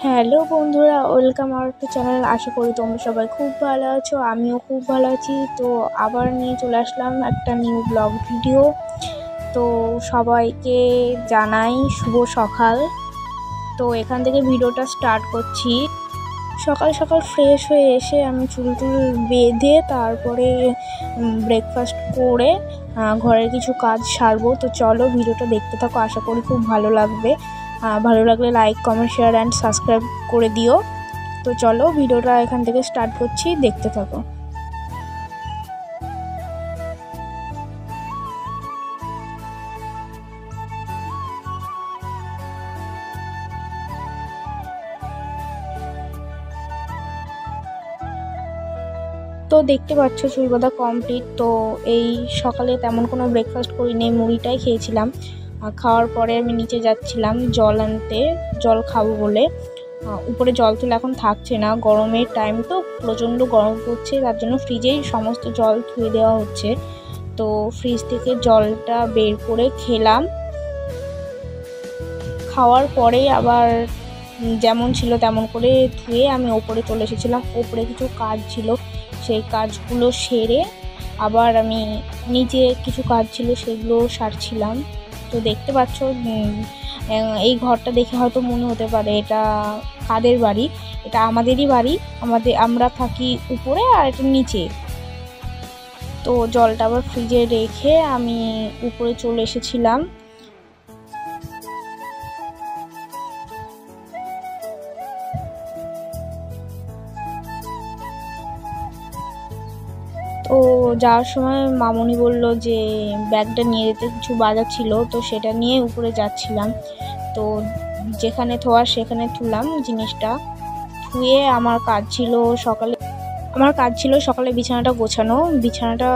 Hello বন্ধুরা, welcome hour to channel. আশা করি তোমরা সবাই খুব ভালো আছো, আমিও খুব ভালো আছি। তো আবার নিয়ে চলে আসলাম একটা নিউ ব্লগ ভিডিও। তো সবাইকে জানাই শুভ সকাল। তো এখান থেকে ভিডিওটা স্টার্ট করছি। সকাল সকাল ফ্রেশ হয়ে এসে আমি চুল বেঁধে তারপরে ব্রেকফাস্ট করে ঘরের কিছু কাজ সারবো। তো চলো ভিডিওটা দেখতে থাকো, আশা করি খুব ভালো লাগবে। ভালো লাগলে like, comment, share and subscribe করে দিও। তো চলো ভিডিওটা এখান থেকে স্টার্ট করছি, দেখতে থাকো। তো দেখতে পাচ্ছ চুল বাঁধা কমপ্লিট। তো এই সকালে তেমন কোনো ব্রেকফাস্ট করিনি, মুড়িটাই খেয়েছিলাম। খাওয়ার পরে আমি নিচে যাচ্ছিলাম জল আনতে, জল খাবো বলে। উপরে জল তুলে এখন থাকছে না, গরমের টাইম তো প্রচণ্ড গরম পড়ছে, তার জন্য ফ্রিজেই সমস্ত জল ধুয়ে দেওয়া হচ্ছে। তো ফ্রিজ থেকে জলটা বের করে খেলাম। খাওয়ার পরে আবার যেমন ছিল তেমন করে ধুয়ে আমি ওপরে চলে এসেছিলাম। ওপরে কিছু কাজ ছিল, সেই কাজগুলো সেরে আবার আমি নিচে কিছু কাজ ছিল সেগুলো সারছিলাম। তো দেখতে পাচ্ছ এই ঘরটা দেখে হয়তো মনে হতে পারে এটা কাদের বাড়ি। এটা আমাদেরই বাড়ি, আমরা থাকি উপরে আর এটা নিচে। তো জলটা আবার ফ্রিজে রেখে আমি উপরে চলে এসেছিলাম। তো যাওয়ার সময় মামনি বলল যে ব্যাগটা নিয়ে যেতে, কিছু বাজার ছিল, তো সেটা নিয়ে উপরে যাচ্ছিলাম। তো যেখানে থোয়ার সেখানে তুললাম জিনিসটা। ধুয়ে আমার কাজ ছিল সকালে বিছানাটা গোছানো। বিছানাটা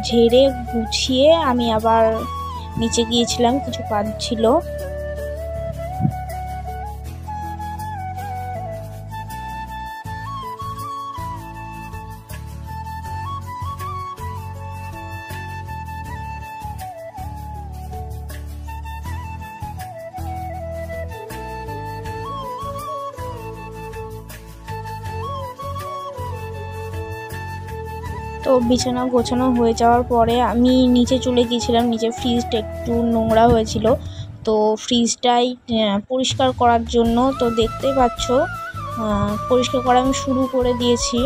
ঝেড়ে গুছিয়ে আমি আবার নিচে গিয়েছিলাম, কিছু কাজ ছিল। তো বিছানা গোছানো হয়ে যাওয়ার পরে আমি নিচে চলে গিয়েছিলাম। নিচে ফ্রিজটা একটু নোংরা হয়েছিল, তো ফ্রিজটাই পরিষ্কার করার জন্য। তো দেখতে পাচ্ছ পরিষ্কার করা আমি শুরু করে দিয়েছি।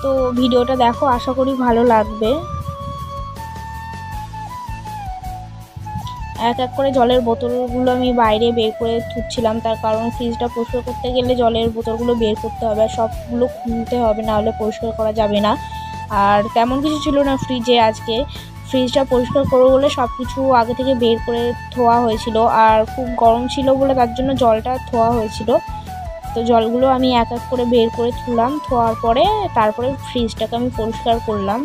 তো ভিডিওটা দেখো, আশা করি ভালো লাগবে। এক এক করে জলের বোতলগুলো আমি বাইরে বের করে থুচ্ছিলাম, তার কারণ ফ্রিজটা পরিষ্কার করতে গেলে জলের বোতলগুলো বের করতে হবে, আর সবগুলো খুলতে হবে, না হলে পরিষ্কার করা যাবে না। আর তেমন কিছু ছিল না ফ্রিজে আজকে। ফ্রিজটা পরিষ্কার করবো বলে সব কিছু আগে থেকে বের করে ধোয়া হয়েছিল, আর খুব গরম ছিল বলে তার জন্য জলটা ধোয়া হয়েছিল। তো জলগুলো আমি এক এক করে বের করে ধুলাম, ধোয়ার পরে তারপরে ফ্রিজটাকে আমি পরিষ্কার করলাম।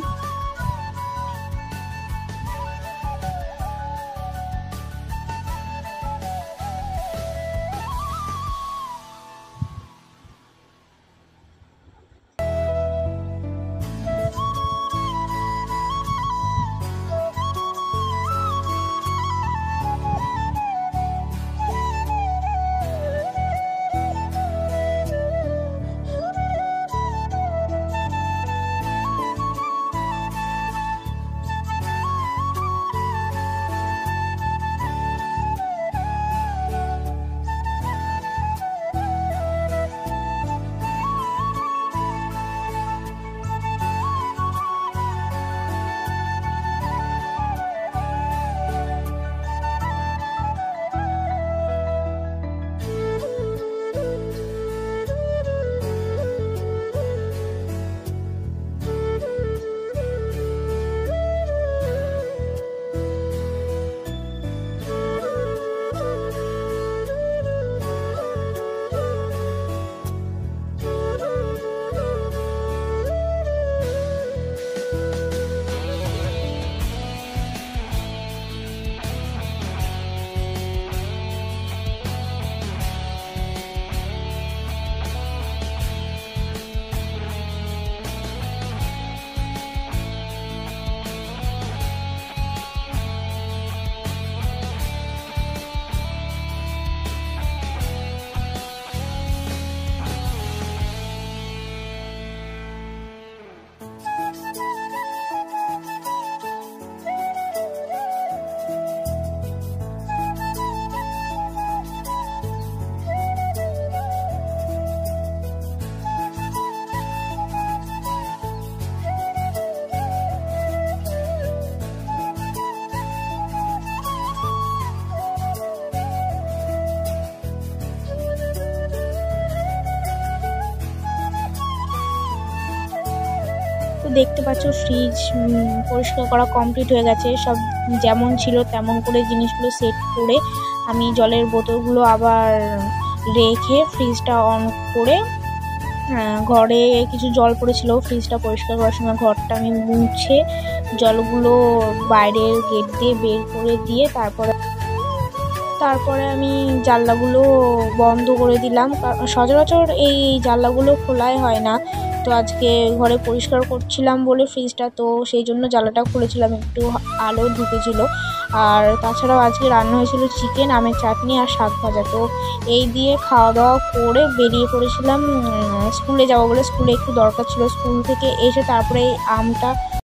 দেখতে পাচ্ছ ফ্রিজ পরিষ্কার করা কমপ্লিট হয়ে গেছে। সব যেমন ছিল তেমন করে জিনিসগুলো সেট করে আমি জলের বোতলগুলো আবার রেখে ফ্রিজটা অন করে ঘরে কিছু জল পড়েছিল, ফ্রিজটা পরিষ্কার করার সময় ঘরটা আমি মুছে জলগুলো বাইরের গেট দিয়ে বের করে দিয়ে তারপরে আমি জানলাগুলো বন্ধ করে দিলাম। সচরাচর এই জানলাগুলো খোলাই হয় না, তো আজকে ঘরে পরিষ্কার করছিলাম বলে ফ্রিজটা, তো সেই জন্য জানলাটা খুলেছিলাম, একটু আলো ঢুকেছিল। আর তাছাড়াও আজকে রান্না হয়েছিল চিকেন, আমের চাটনি আর শাক ভাজা। তো এই দিয়ে খাওয়া দাওয়া করে বেরিয়ে পড়েছিলাম স্কুলে যাবো বলে। স্কুলে একটু দরকার ছিল, স্কুল থেকে এসে তারপরে এই আমটা